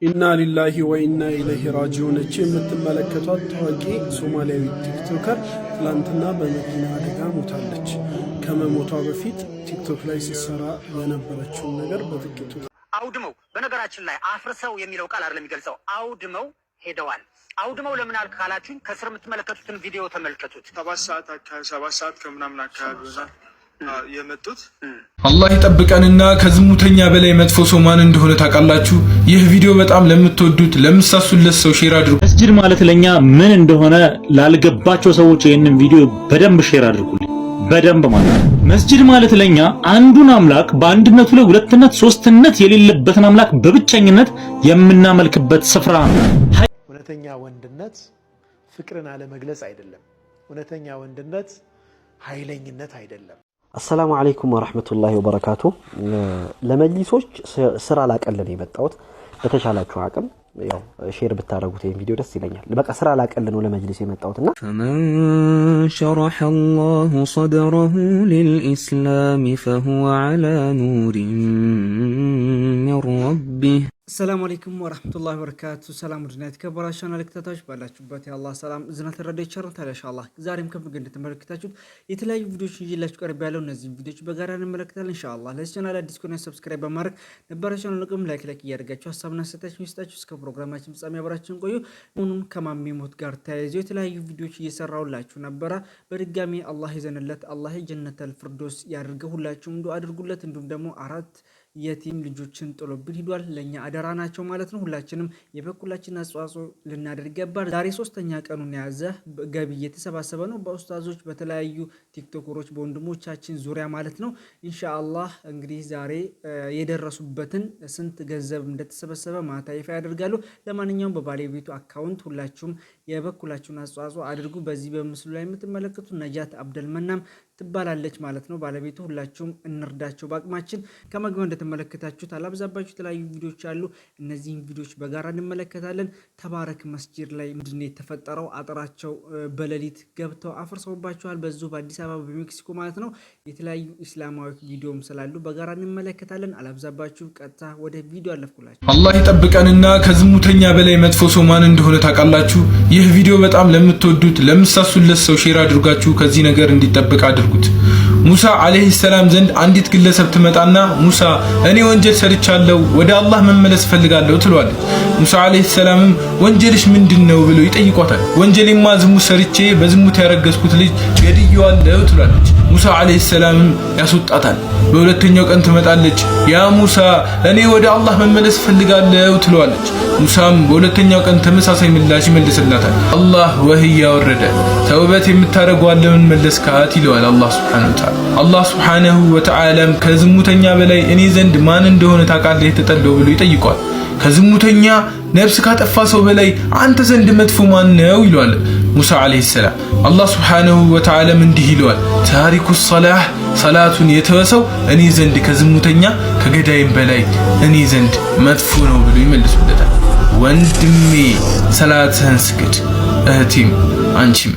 ኢና ሊላሂ ወኢና ኢለይሂ ራጂዑን። እቺ የምትመለከቷት ታዋቂ ሶማሊያዊ ቲክቶከር ትላንትና በመኪና አደጋ ሞታለች። ከመሞቷ በፊት ቲክቶክ ላይ ስትሰራ የነበረችውን ነገር በጥቂቱ አውድመው። በነገራችን ላይ አፍርሰው የሚለው ቃል አይደለም የሚገልጸው፣ አውድመው ሄደዋል። አውድመው ለምን አልክ ካላችሁኝ ከስር የምትመለከቱትን ቪዲዮ ተመልከቱት። 7 ሰዓት ከምናምን አካባቢ የመጡት አላህ ይጠብቀንና ከዝሙተኛ በላይ መጥፎ ሰው ማን እንደሆነ ታውቃላችሁ? ይህ ቪዲዮ በጣም ለምትወዱት ለምሳሱለት ሰው ሼር አድርጉ። መስጂድ ማለት ለኛ ምን እንደሆነ ላልገባቸው ሰዎች ይህንን ቪዲዮ በደንብ ሼር አድርጉልኝ። በደንብ ማለት መስጂድ ማለት ለኛ አንዱን አምላክ በአንድነቱ ላይ ሁለትነት ሶስትነት የሌለበትን አምላክ በብቸኝነት የምናመልክበት ስፍራ ነው። እውነተኛ ወንድነት ፍቅርን አለመግለጽ አይደለም። እውነተኛ ወንድነት ኃይለኝነት አይደለም። አሰላሙ አለይኩም ወራህመቱላሂ ወበረካቱ። ለመጅሊሶች ስራ ላቀልን የመጣሁት በተቻላችሁ አቅም ያው ሼር ብታረጉት ይሄን ቪዲዮ ደስ ይለኛል። በቃ ስራ ላቀልን ነው ለመጅሊስ የመጣሁትና فمن شرح الله صدره للإسلام فهو على نور من ربه السلام عليكم ورحمة الله وبركاته. سلام ودنيا تكبراشان على كتاتاش ባላችሁበት ያላህ ሰላም እዝነት ረዳይ ቸርታ ኢንሻአላህ ዛሬም ከፍገ እንደተመለከታችሁት የተለያዩ ቪዲዮዎች ይዤላችሁ ቀርብ ያለው እነዚህ ቪዲዮዎች በጋራ እንመለከታለን ኢንሻአላህ። ለዚህ ቻናል አዲስ ከሆነ ሰብስክራይብ በማድረግ ነባራችሁን ለቅም ላይክ እያደረጋችሁ ሐሳብና አስተያየታችሁን ይስጣችሁ። እስከ ፕሮግራማችን ፍጻሜ አብራችሁን ቆዩ። ሁሉን ከማሚ ሞት ጋር ተያይዞ የተለያዩ ቪዲዮዎች እየሰራሁላችሁ ነበር። በድጋሚ አላህ ይዘንለት፣ አላህ ጀነተል ፍርዶስ ያድርገው። ሁላችሁም ዱአ አድርጉለት። እንዲሁም ደግሞ አራት የቲም ልጆችን ጥሎብን ሂዷል። ለኛ አደራ ናቸው ማለት ነው። ሁላችንም የበኩላችን አስተዋጽኦ ልናደርግ ይገባል። ዛሬ ሶስተኛ ቀኑን ያዘ ገቢ እየተሰባሰበ ነው በኡስታዞች በተለያዩ ቲክቶከሮች በወንድሞቻችን ዙሪያ ማለት ነው። ኢንሻአላህ እንግዲህ ዛሬ የደረሱበትን ስንት ገንዘብ እንደተሰበሰበ ማታ ይፋ ያደርጋሉ። ለማንኛውም በባለቤቱ አካውንት ሁላችሁም የበኩላችሁን አስተዋጽኦ አድርጉ። በዚህ በምስሉ ላይ የምትመለከቱት ነጃት አብደልመናም ትባላለች ማለት ነው ባለቤቱ። ሁላችሁም እንርዳቸው በአቅማችን። ከመግቢያው እንደተመለከታችሁት አላብዛባችሁ የተለያዩ ቪዲዮዎች አሉ። እነዚህን ቪዲዮዎች በጋራ እንመለከታለን። ተባረክ መስጂድ ላይ ምንድነው የተፈጠረው? አጥራቸው በሌሊት ገብተው አፍርሰውባቸዋል። በዚሁ በአዲስ አበባ በሜክሲኮ ማለት ነው። የተለያዩ እስላማዊ ቪዲዮም ስላሉ በጋራ እንመለከታለን። አላብዛባችሁ ቀጥታ ወደ ቪዲዮ አለፍኩላችሁ። አላህ ይጠብቀንና ከዝሙተኛ በላይ መጥፎ ሰው ማን እንደሆነ ታውቃላችሁ? ይህ ቪዲዮ በጣም ለምትወዱት ለምሳሱለት ሰው ሼር አድርጋችሁ ከዚህ ነገር እንዲጠበቅ አድርጉት። ሙሳ አለይሂ ሰላም ዘንድ አንዲት ግለሰብ ትመጣና ሙሳ እኔ ወንጀል ሰርቻለሁ ወደ አላህ መመለስ ፈልጋለሁ ትሏለች። ሙሳ አለይሂ ሰላምም ወንጀልሽ ምንድነው ብሎ ይጠይቋታል። ወንጀሌማ ዝሙት ሰርቼ በዝሙት ያረገዝኩት ልጅ ገድየዋለሁ ትላለች። ሙሳ አለይሂ ሰላምም ያስወጣታል። በሁለተኛው ቀን ትመጣለች። ያ ሙሳ እኔ ወደ አላህ መመለስ ፈልጋለሁ ትሏለች። ሙሳም በሁለተኛው ቀን ተመሳሳይ ምላሽ ይመልስላታል። አላህ ወህይ ያወረደ ተውበት የምታረጓለውን መለስካት ይለዋል አላህ ሱብሓነሁ ወተዓላ። አላህ ሱብሓነሁ ወተዓላም ከዝሙተኛ በላይ እኔ ዘንድ ማን እንደሆነ ታውቃለህ የተጠላው ብሎ ይጠይቋል። ከዝሙተኛ ነፍስ ካጠፋ ሰው በላይ አንተ ዘንድ መጥፎ ማን ነው ይለዋል ሙሳ አለይሂ ሰላም። አላህ ሱብሓነሁ ወተዓላም እንዲህ ይለዋል ታሪኩ ሰላህ ሰላቱን የተወሰው እኔ ዘንድ ከዝሙተኛ ከገዳይም በላይ እኔ ዘንድ መጥፎ ነው ብሎ ይመልሱለታል። ወንድሜ ሰላትህን ስግድ፣ እህቴም አንቺም።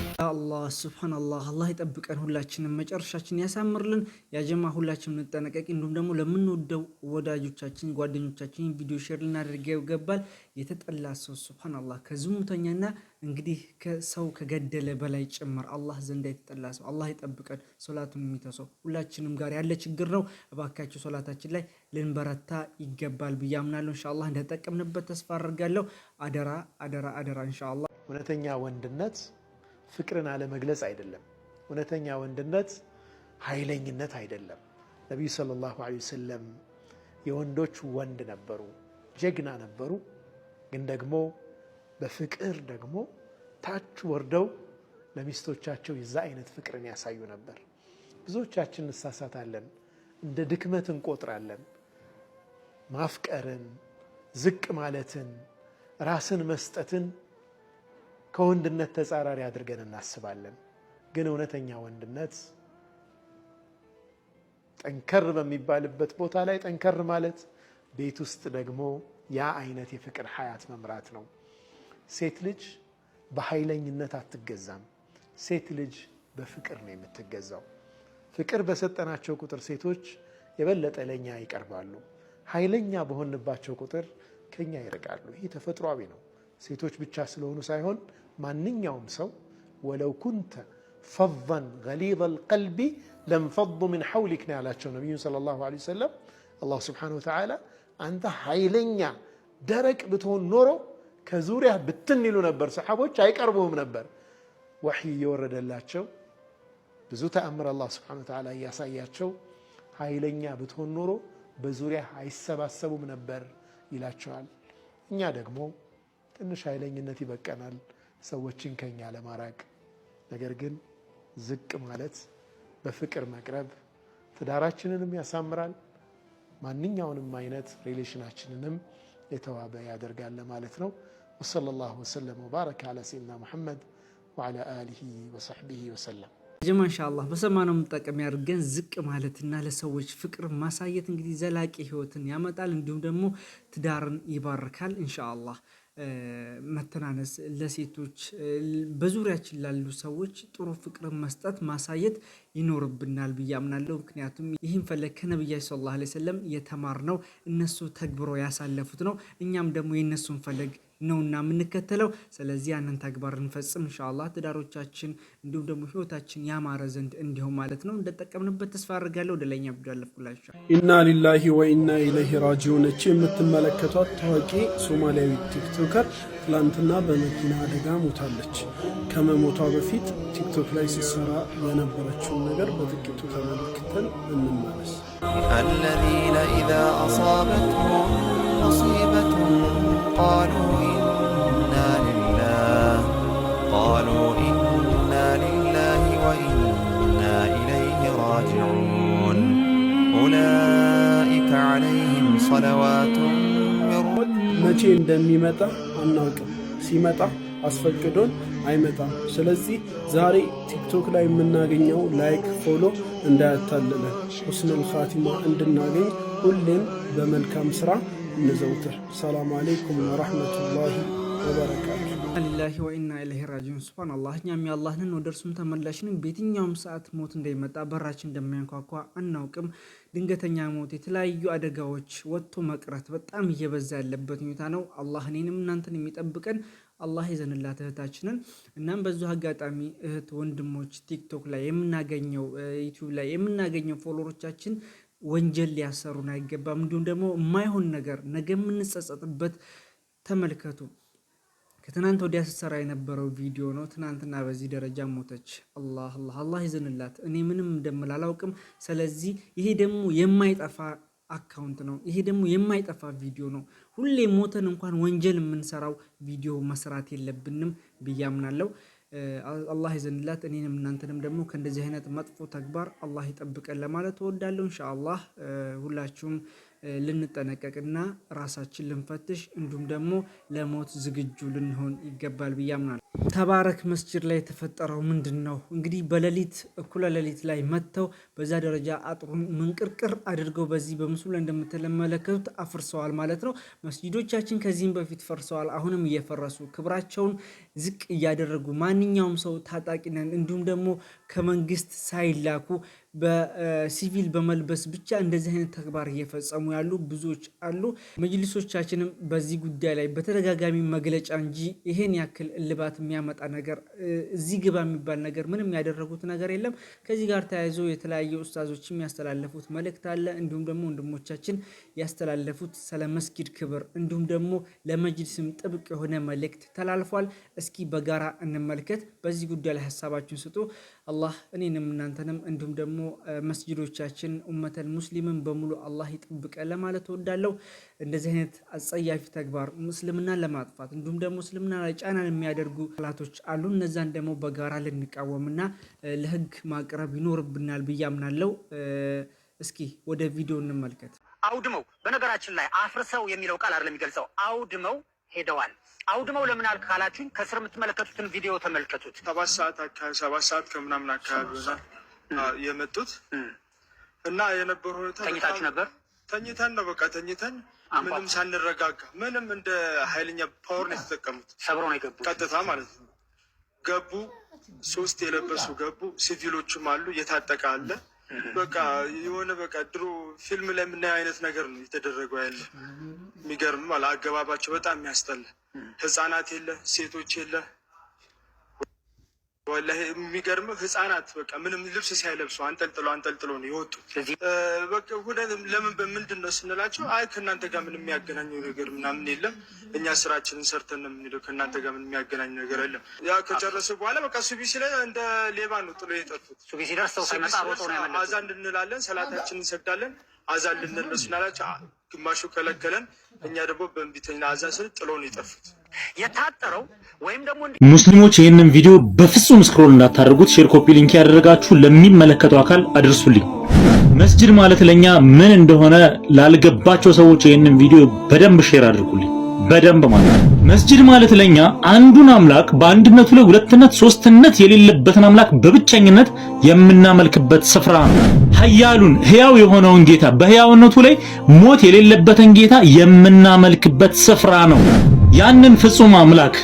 ሱብሃንአላህ አላህ ይጠብቀን። ሁላችንም መጨረሻችን ያሳምርልን። ያጀማ ሁላችንም እንጠነቀቅ። እንዲሁም ደግሞ ለምንወደው ወዳጆቻችን ጓደኞቻችን ቪዲዮ ሼር ልናደርግ ይገባል። የተጠላ ሰው ሱብሃንአላህ ከዝሙተኛና እንግዲህ ከሰው ከገደለ በላይ ጭምር አላህ ዘንድ የተጠላ ሰው አላህ ይጠብቀን። ሶላቱን የሚተሰው ሁላችንም ጋር ያለ ችግር ነው። እባካችሁ ሶላታችን ላይ ልንበረታ ይገባል ብዬ አምናለሁ። ኢንሻአላህ እንደተጠቀምንበት ተስፋ አደርጋለሁ። አደራ አደራ አደራ ኢንሻአላህ። እውነተኛ ወንድነት ፍቅርን አለመግለጽ አይደለም። እውነተኛ ወንድነት ኃይለኝነት አይደለም። ነብዩ ሰለላሁ ዐለይሂ ወሰለም የወንዶች ወንድ ነበሩ፣ ጀግና ነበሩ። ግን ደግሞ በፍቅር ደግሞ ታች ወርደው ለሚስቶቻቸው የዛ አይነት ፍቅርን ያሳዩ ነበር። ብዙዎቻችን እንሳሳታለን፣ እንደ ድክመት እንቆጥራለን። ማፍቀርን፣ ዝቅ ማለትን፣ ራስን መስጠትን ከወንድነት ተጻራሪ አድርገን እናስባለን። ግን እውነተኛ ወንድነት ጠንከር በሚባልበት ቦታ ላይ ጠንከር ማለት፣ ቤት ውስጥ ደግሞ ያ አይነት የፍቅር ሐያት መምራት ነው። ሴት ልጅ በኃይለኝነት አትገዛም። ሴት ልጅ በፍቅር ነው የምትገዛው። ፍቅር በሰጠናቸው ቁጥር ሴቶች የበለጠ ለኛ ይቀርባሉ። ኃይለኛ በሆንባቸው ቁጥር ከኛ ይርቃሉ። ይሄ ተፈጥሯዊ ነው። ሴቶች ብቻ ስለሆኑ ሳይሆን ማንኛውም ሰው ወለው ኩንተ ፈዘን ገሊዘል ቀልቢ ለንፈዱ ሚን ሐውሊክ ነው ያላቸው ነቢዩ ሰለላሁ ዐለይሂ ወሰለም። አላሁ ስብሓነሁ ወተዓላ አንተ ኃይለኛ ደረቅ ብትሆን ኖሮ ከዙሪያ ብትን ይሉ ነበር፣ ሰሓቦች አይቀርቡህም ነበር። ወሕይ እየወረደላቸው ብዙ ተአምር አላህ ስብሓነሁ ወተዓላ እያሳያቸው ኃይለኛ ብትሆን ኖሮ በዙሪያ አይሰባሰቡም ነበር ይላቸዋል። እኛ ደግሞ ትንሽ ኃይለኝነት ይበቀናል ሰዎችን ከኛ ለማራቅ። ነገር ግን ዝቅ ማለት በፍቅር መቅረብ ትዳራችንንም ያሳምራል፣ ማንኛውንም አይነት ሪሌሽናችንንም የተዋበ ያደርጋል ማለት ነው። ወሰለላሁ ወሰለም ወባረከ ዐላ ሰይድና ሙሐመድ ወዐላ አሊሂ ወሰሕቢሂ ወሰለም። ጀማ ኢንሻአላህ በሰማነው መጠቀም ያድርገን። ዝቅ ማለትና ለሰዎች ፍቅር ማሳየት እንግዲህ ዘላቂ ህይወትን ያመጣል፣ እንዲሁም ደግሞ ትዳርን ይባርካል ኢንሻአላህ። መተናነስ ለሴቶች በዙሪያችን ላሉ ሰዎች ጥሩ ፍቅር መስጠት ማሳየት ይኖርብናል ብዬ አምናለሁ። ምክንያቱም ይህን ፈለግ ከነብያችን ሰለላሁ ዐለይሂ ወሰለም የተማርነው እነሱ ተግብሮ ያሳለፉት ነው። እኛም ደግሞ የእነሱን ፈለግ ነውና የምንከተለው። ስለዚህ ያንን ተግባር እንፈጽም ኢንሻአላህ። ትዳሮቻችን እንዲሁም ደግሞ ህይወታችን ያማረ ዘንድ እንዲሁም ማለት ነው እንደተጠቀምንበት ተስፋ አድርጋለሁ። ወደ ለኛ ቪዲዮ አለፍኩላችሁ። ኢና ሊላሂ ወኢና ኢለይሂ ራጂዑን። እቺ የምትመለከቷት ታዋቂ ሶማሊያዊ ቲክቶከር ትላንትና በመኪና አደጋ ሞታለች። ከመሞቷ በፊት ቲክቶክ ላይ ስትሰራ የነበረችውን ነገር በጥቂቱ ተመልክተን እንመለስ። الذين إذا أصابتهم مصيبة قالوا إنا لله وإنا إليه راجعون أولئك عليهم صلوات من መቼ እንደሚመጣ አናውቅም። ሲመጣ አስፈቅዶን አይመጣም። ስለዚህ ዛሬ ቲክቶክ ላይ የምናገኘው ላይክ፣ ፎሎ እንዳያታልለን ሁስነል ኻቲማ እንድናገኝ ሁሌም በመልካም ስራ እንዘውትር። ሰላም አለይኩም ወራህመቱላሂ ወበረካቱ። ሊላሂ ወኢና ኢለይሂ ራጂዑን። ሱብሃንአላህ። እኛም የአላህንን ወደ እርሱም ተመላሽንን። በየትኛውም ሰዓት ሞት እንደሚመጣ በራችን እንደማያንኳኳ አናውቅም። ድንገተኛ ሞት፣ የተለያዩ አደጋዎች፣ ወጥቶ መቅረት በጣም እየበዛ ያለበት ሁኔታ ነው። አላህ እኔንም እናንተን የሚጠብቀን አላህ ይዘንላት እህታችንን። እናም በዙ አጋጣሚ እህት ወንድሞች ቲክቶክ ላይ የምናገኘው ዩቲዩብ ላይ የምናገኘው ፎሎወሮቻችን ወንጀል ሊያሰሩን አይገባም። እንዲሁም ደግሞ የማይሆን ነገር ነገ የምንጸጸጥበት ተመልከቱ። ከትናንት ወዲያ ስትሰራ የነበረው ቪዲዮ ነው። ትናንትና በዚህ ደረጃ ሞተች። አላህ ይዘንላት። እኔ ምንም እንደምል አላውቅም። ስለዚህ ይሄ ደግሞ የማይጠፋ አካውንት ነው። ይሄ ደግሞ የማይጠፋ ቪዲዮ ነው። ሁሌ ሞተን እንኳን ወንጀል የምንሰራው ቪዲዮ መስራት የለብንም ብዬ አምናለሁ። አላህ ይዘንላት። እኔንም እናንተንም ደግሞ ከእንደዚህ አይነት መጥፎ ተግባር አላህ ይጠብቀን ለማለት እወዳለሁ። ኢንሻአላህ ሁላችሁም ልንጠነቀቅና ራሳችን ልንፈትሽ እንዲሁም ደግሞ ለሞት ዝግጁ ልንሆን ይገባል ብዬ አምናለሁ። ተባረክ መስጂድ ላይ የተፈጠረው ምንድን ነው? እንግዲህ በሌሊት እኩለ ሌሊት ላይ መጥተው በዛ ደረጃ አጥሩን ምንቅርቅር አድርገው በዚህ በምስሉ ላይ እንደምትመለከቱት አፍርሰዋል ማለት ነው። መስጂዶቻችን ከዚህም በፊት ፈርሰዋል፣ አሁንም እየፈረሱ ክብራቸውን ዝቅ እያደረጉ ማንኛውም ሰው ታጣቂ ነን እንዲሁም ደግሞ ከመንግስት ሳይላኩ በሲቪል በመልበስ ብቻ እንደዚህ አይነት ተግባር እየፈጸሙ ያሉ ብዙዎች አሉ። መጅሊሶቻችንም በዚህ ጉዳይ ላይ በተደጋጋሚ መግለጫ እንጂ ይሄን ያክል እልባት የሚያመጣ ነገር እዚህ ግባ የሚባል ነገር ምንም ያደረጉት ነገር የለም። ከዚህ ጋር ተያይዞ የተለያዩ ኡስታዞች ያስተላለፉት መልእክት አለ። እንዲሁም ደግሞ ወንድሞቻችን ያስተላለፉት ስለ መስጊድ ክብር እንዲሁም ደግሞ ለመጅሊስም ጥብቅ የሆነ መልእክት ተላልፏል። እስኪ በጋራ እንመልከት። በዚህ ጉዳይ ላይ ሀሳባችሁን ስጡ። አላህ እኔንም እናንተንም እንዲሁም ደግሞ መስጂዶቻችን ኡመተል ሙስሊምን በሙሉ አላህ ይጠብቀን ለማለት እወዳለሁ። እንደዚህ አይነት አጸያፊ ተግባር ሙስልምናን ለማጥፋት እንዲሁም ደግሞ ሙስልምና ላይ ጫና የሚያደርጉ ቃላቶች አሉ። እነዛን ደግሞ በጋራ ልንቃወምና ለህግ ማቅረብ ይኖርብናል ብዬ አምናለሁ። እስኪ ወደ ቪዲዮ እንመልከት። አውድመው፣ በነገራችን ላይ አፍርሰው የሚለው ቃል አይደለም የሚገልጸው፣ አውድመው ሄደዋል። አውድመው ለምን አልክ ካላችሁኝ ከስር የምትመለከቱትን ቪዲዮ ተመልከቱት። 7 ሰዓት ከምናምን አካባቢ ሆናል የመጡት እና የነበሩ ሁኔታ ተኝታችሁ ነበር? ተኝተን ነው በቃ ተኝተን ምንም ሳንረጋጋ ምንም እንደ ኃይለኛ ፓወር ነው የተጠቀሙት። ሰብረው ነው የገቡት ቀጥታ ማለት ነው። ገቡ፣ 3 የለበሱ ገቡ። ሲቪሎችም አሉ፣ የታጠቀ አለ። በቃ የሆነ በቃ ድሮ ፊልም ላይ የምናየው አይነት ነገር ነው የተደረገው ያለ። የሚገርም ማለት አገባባቸው በጣም የሚያስጠላ። ህፃናት የለ ሴቶች የለ ወላሂ የሚገርም ህፃናት በቃ ምንም ልብስ ሳይለብሱ አንጠልጥሎ ነው የወጡ። በቃ ለምን በምንድን ነው ስንላቸው አይ ከእናንተ ጋር ምንም የሚያገናኘው ነገር ምናምን የለም፣ እኛ ስራችንን ሰርተን ነው የምንሄደው፣ ከእናንተ ጋር ምንም የሚያገናኝ ነገር የለም። ያ ከጨረሱ በኋላ በቃ ሱቢሲ ላይ እንደ ሌባ ነው ጥሎ የጠፉት። ሱቢሲ ደርሰው ሳይመጣ ሮጠው ነው ያመለጡት። አዛን እንላለን፣ ሰላታችንን እንሰግዳለን፣ አዛን ልንል ነው ስናላቸው ግማሹ ከለከለን፣ እኛ ደግሞ በእንቢተኛ አዛን ስል ጥሎ ነው የጠፉት። የታጠረው ወይም ደግሞ ሙስሊሞች ይህንን ቪዲዮ በፍጹም ስክሮል እንዳታደርጉት፣ ሼር ኮፒ ሊንክ ያደረጋችሁ ለሚመለከተው አካል አድርሱልኝ። መስጂድ ማለት ለኛ ምን እንደሆነ ላልገባቸው ሰዎች ይህንን ቪዲዮ በደንብ ሼር አድርጉልኝ። በደንብ ማለት መስጂድ ማለት ለኛ አንዱን አምላክ በአንድነቱ ላይ ሁለትነት ሶስትነት የሌለበትን አምላክ በብቸኝነት የምናመልክበት ስፍራ ነው። ኃያሉን ሕያው የሆነውን ጌታ በሕያውነቱ ላይ ሞት የሌለበትን ጌታ የምናመልክበት ስፍራ ነው። ያንን ፍጹም አምላክ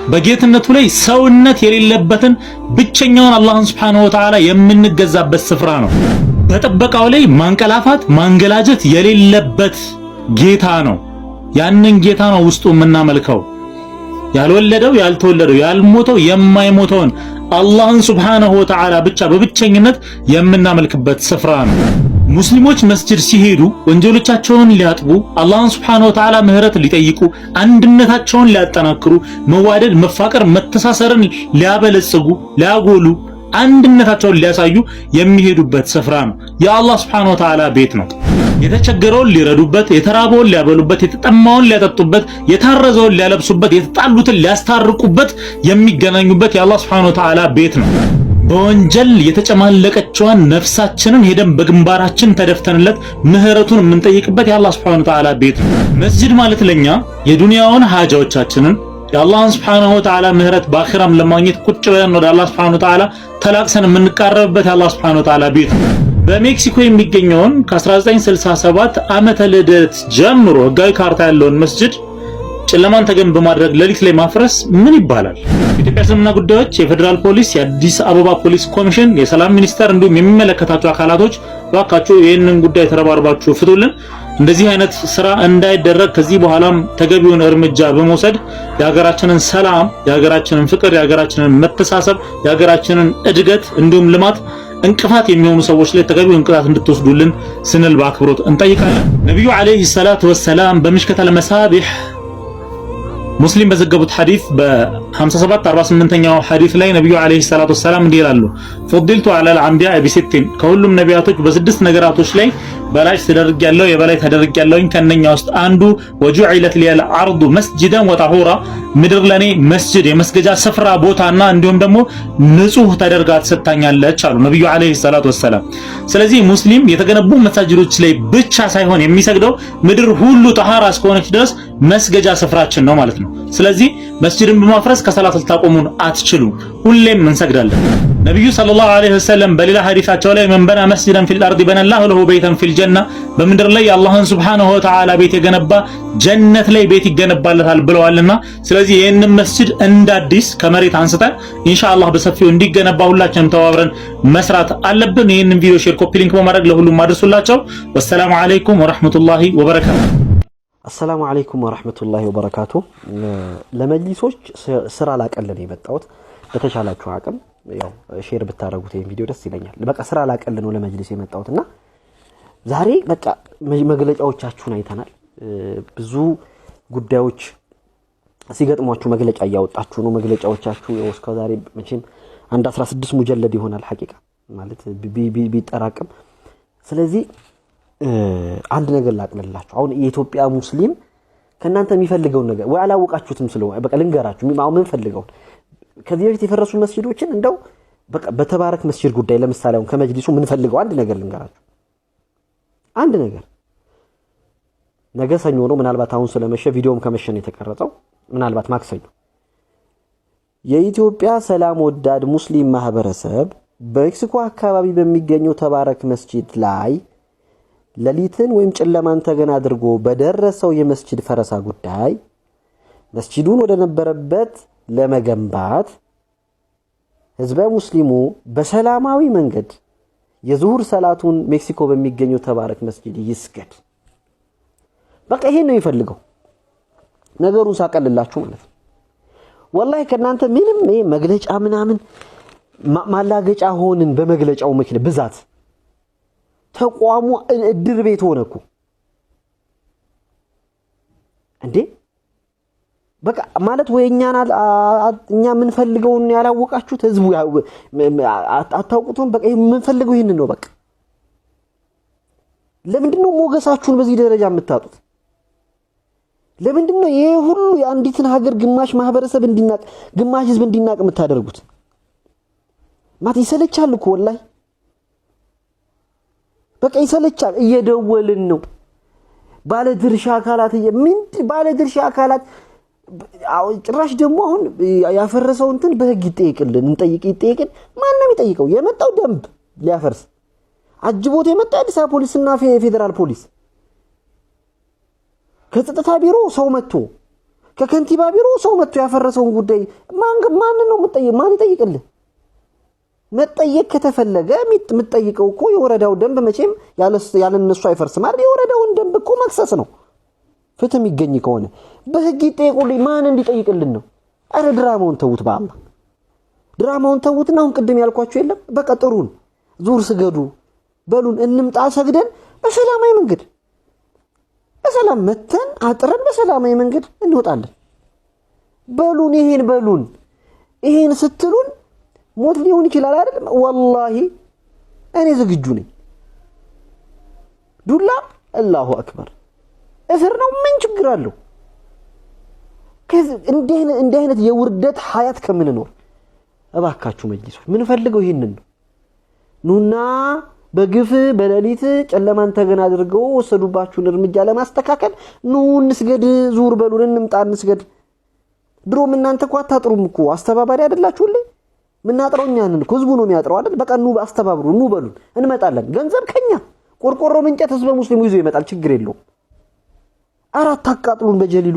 በጌትነቱ ላይ ሰውነት የሌለበትን ብቸኛውን አላህን ሱብሓነሁ ወተዓላ የምንገዛበት ስፍራ ነው። በጥበቃው ላይ ማንቀላፋት ማንገላጀት የሌለበት ጌታ ነው። ያንን ጌታ ነው ውስጡ የምናመልከው። ያልወለደው ያልተወለደው ያልሞተው የማይሞተውን አላህን ሱብሓነሁ ወተዓላ ብቻ በብቸኝነት የምናመልክበት ስፍራ ነው። ሙስሊሞች መስጂድ ሲሄዱ ወንጀሎቻቸውን ሊያጥቡ፣ አላህን ሱብሓነሁ ወተዓላ ምህረት ሊጠይቁ፣ አንድነታቸውን ሊያጠናክሩ፣ መዋደድ፣ መፋቀር፣ መተሳሰርን ሊያበለጽጉ፣ ሊያጎሉ፣ አንድነታቸውን ሊያሳዩ የሚሄዱበት ስፍራ ነው። የአላህ ሱብሓነሁ ወተዓላ ቤት ነው። የተቸገረውን ሊረዱበት፣ የተራበውን ሊያበሉበት፣ የተጠማውን ሊያጠጡበት፣ የታረዘውን ሊያለብሱበት፣ የተጣሉትን ሊያስታርቁበት የሚገናኙበት የአላህ ሱብሓነሁ ወተዓላ ቤት ነው። በወንጀል የተጨማለቀችዋን ነፍሳችንን ሄደን በግንባራችን ተደፍተንለት ምህረቱን የምንጠይቅበት የአላህ ሱብሓነሁ ወተዓላ ቤት ነው። መስጂድ ማለት ለኛ የዱንያውን ሀጃዎቻችንን የአላህን ሱብሓነሁ ወተዓላ ምህረት በአኺራም ለማግኘት ቁጭ ብለን ወደ አላህ ሱብሓነሁ ወተዓላ ተላቅሰን የምንቃረብበት የአላህ ሱብሓነሁ ወተዓላ ቤት ነው። በሜክሲኮ የሚገኘውን ከ1967 ዓመተ ልደት ጀምሮ ህጋዊ ካርታ ያለውን መስጂድ ጨለማን ተገን በማድረግ ሌሊት ላይ ማፍረስ ምን ይባላል? የኢትዮጵያ እስልምና ጉዳዮች የፌዴራል ፖሊስ፣ የአዲስ አበባ ፖሊስ ኮሚሽን፣ የሰላም ሚኒስቴር እንዲሁም የሚመለከታቸው አካላቶች እባካችሁ ይህንን ጉዳይ ተረባርባችሁ ፍቱልን። እንደዚህ አይነት ስራ እንዳይደረግ ከዚህ በኋላም ተገቢውን እርምጃ በመውሰድ የሀገራችንን ሰላም፣ የሀገራችንን ፍቅር፣ የሀገራችንን መተሳሰብ፣ የሀገራችንን እድገት እንዲሁም ልማት እንቅፋት የሚሆኑ ሰዎች ላይ ተገቢውን ቅጣት እንድትወስዱልን ስንል በአክብሮት እንጠይቃለን። ነብዩ አለይሂ ሰላቱ ወሰላም በምሽከተል መሳቢህ ሙስሊም በዘገቡት ሐዲስ በ5748ኛው ሐዲስ ላይ ነብዩ አለይሂ ሰላቱ ወሰላም እንዲህ ይላሉ፣ ፈድልቱ ዐለል አንቢያ ቢሲቲን፣ ከሁሉም ነቢያቶች በስድስት ነገራቶች ላይ በላይ ተደርጊያለሁ፣ የበላይ ተደርጊያለሁኝ። ከነኛ ውስጥ አንዱ ወጁዒለት ሊል አርዱ መስጂደን ወጠሁራ፣ ምድር ለኔ መስጂድ የመስገጃ ስፍራ ቦታና እንዲሁም ደግሞ ንጹህ ተደርጋ ተሰጣኛለች አሉ ነብዩ አለይሂ ሰላቱ ወሰላም። ስለዚህ ሙስሊም የተገነቡ መሳጅዶች ላይ ብቻ ሳይሆን የሚሰግደው ምድር ሁሉ ጠሃራ እስከሆነች ድረስ መስገጃ ስፍራችን ነው ማለት ነው። ስለዚህ መስጂድን በማፍረስ ከሰላት ልታቆሙን አትችሉም፣ ሁሌም እንሰግዳለን። ነብዩ ሰለላሁ ዐለይሂ ወሰለም በሌላ ሐዲሳቸው ላይ መንበና መስጂደን ፊል አርዲ በነላሁ ለሁ በይተን ፊል ጀና፣ በምድር ላይ የአላህን ሱብሓነሁ ወተዓላ ቤት የገነባ ጀነት ላይ ቤት ይገነባለታል ብለዋልና ስለዚህ ይህንን መስጂድ እንደ አዲስ ከመሬት አንስተን ኢንሻአላህ በሰፊው እንዲገነባ ሁላችንም ተባብረን መስራት አለብን። ይህንን ቪዲዮ ሼር፣ ኮፒ ሊንክ በማድረግ ለሁሉም አድርሱላቸው። ወሰላሙ ዐለይኩም ወራህመቱላሂ ወበረካቱ። አሰላሙ አለይኩም ወራህመቱላሂ ወበረካቱ። ለመጅሊሶች ስራ ላቀልን የመጣሁት በተቻላችሁ አቅም ያው ሼር ብታረጉት ይሄን ቪዲዮ ደስ ይለኛል። በቃ ስራ ላቀልን ነው ለመጅሊስ የመጣሁትና ዛሬ በቃ መግለጫዎቻችሁን አይተናል። ብዙ ጉዳዮች ሲገጥሟችሁ መግለጫ እያወጣችሁ ነው። መግለጫዎቻችሁ እስከ ዛሬ መቼም አንድ 16 ሙጀለድ ይሆናል ሐቂቃ ማለት ቢጠራቅም። ስለዚህ አንድ ነገር ላቅልላችሁ። አሁን የኢትዮጵያ ሙስሊም ከናንተ የሚፈልገውን ነገር ወይ አላወቃችሁትም ስለሆነ በቃ ልንገራችሁ። ምን ፈልገው ከዚህ በፊት የፈረሱ መስጂዶችን እንደው በቃ በተባረክ መስጂድ ጉዳይ ለምሳሌ አሁን ከመጅሊሱ ምን ፈልገው አንድ ነገር ልንገራችሁ። አንድ ነገር ነገ ሰኞ ነው፣ ምናልባት አሁን ስለመሸ ቪዲዮም ከመሸን የተቀረጸው ምናልባት ማክሰኞ የኢትዮጵያ ሰላም ወዳድ ሙስሊም ማህበረሰብ በሜክሲኮ አካባቢ በሚገኘው ተባረክ መስጂድ ላይ ሌሊትን ወይም ጨለማን ተገን አድርጎ በደረሰው የመስጂድ ፈረሳ ጉዳይ መስጂዱን ወደ ነበረበት ለመገንባት ህዝበ ሙስሊሙ በሰላማዊ መንገድ የዙሁር ሰላቱን ሜክሲኮ በሚገኘው ተባረክ መስጂድ ይስገድ። በቃ ይሄን ነው የሚፈልገው። ነገሩን ሳቀልላችሁ ማለት ነው። ወላሂ ከናንተ ምንም መግለጫ ምናምን ማላገጫ ሆንን። በመግለጫው ምክንያት ብዛት ተቋሙ እድር ቤት ሆነኩ እንዴ። በቃ ማለት ወይ እኛ ምን ፈልገውን ያላወቃችሁት ህዝቡ አታውቁትም። በቃ ምን ፈልገው ይሄን ነው። በቃ ለምንድነው ሞገሳችሁን በዚህ ደረጃ የምታጡት? ለምንድነው ይሄ ሁሉ የአንዲትን ሀገር ግማሽ ማህበረሰብ እንዲናቅ ግማሽ ህዝብ እንዲናቅ የምታደርጉት? ማት ይሰለቻል እኮ ወላሂ በቃ ይሰለቻል። እየደወልን ነው ባለድርሻ አካላት ባለድርሻ አካላት ጭራሽ ደግሞ አሁን ያፈረሰው እንትን በህግ ይጠይቅልን ይጠይቅን። ማንንም ይጠይቀው የመጣው ደንብ ሊያፈርስ አጅቦት የመጣ አዲስ አበባ ፖሊስና ፌደራል ፖሊስ ከጸጥታ ቢሮ ሰው መጥቶ ከከንቲባ ቢሮ ሰው መጥቶ ያፈረሰውን ጉዳይ ማን ነው ማን ይጠይቅልን? መጠየቅ ከተፈለገ የምትጠይቀው እኮ የወረዳው ደንብ መቼም ያለነሱ አይፈርስም አይደል? የወረዳውን ደንብ እኮ መክሰስ ነው ፍትህ የሚገኝ ከሆነ በህግ ይጠይቁልኝ። ማን እንዲጠይቅልን ነው? አረ ድራማውን ተውት፣ በአላህ ድራማውን ተውትና አሁን ቅድም ያልኳችሁ የለም በቃ ጥሩን ዙር ስገዱ በሉን እንምጣ ሰግደን በሰላማዊ መንገድ በሰላም መተን አጥረን በሰላማዊ መንገድ እንወጣለን። በሉን ይሄን ስትሉን ሞት ሊሆን ይችላል አይደል? ወላሂ እኔ ዝግጁ ነኝ። ዱላ አላሁ አክበር እስር ነው፣ ምን ችግር አለው? እንዲህ አይነት የውርደት ሀያት ከምንኖር እባካችሁ መጅሊሶች ምን ፈልገው ይሄንን ነው። ኑና በግፍ በሌሊት ጨለማን ተገና አድርገው ወሰዱባችሁን እርምጃ ለማስተካከል ኑ እንስገድ፣ ዙር በሉን እንምጣ እንስገድ። ድሮም እናንተ እኮ አታጥሩም እኮ አስተባባሪ አይደላችሁልኝ? ምናጥረው እኛ ነን እኮ ህዝቡ ነው የሚያጥረው አይደል? በቃ ኑ አስተባብሩ፣ ኑ በሉን እንመጣለን። ገንዘብ ከኛ ቆርቆሮ እንጨት ህዝበ ሙስሊሙ ይዞ ይመጣል፣ ችግር የለውም። አራት አቃጥሉን በጀሊሉ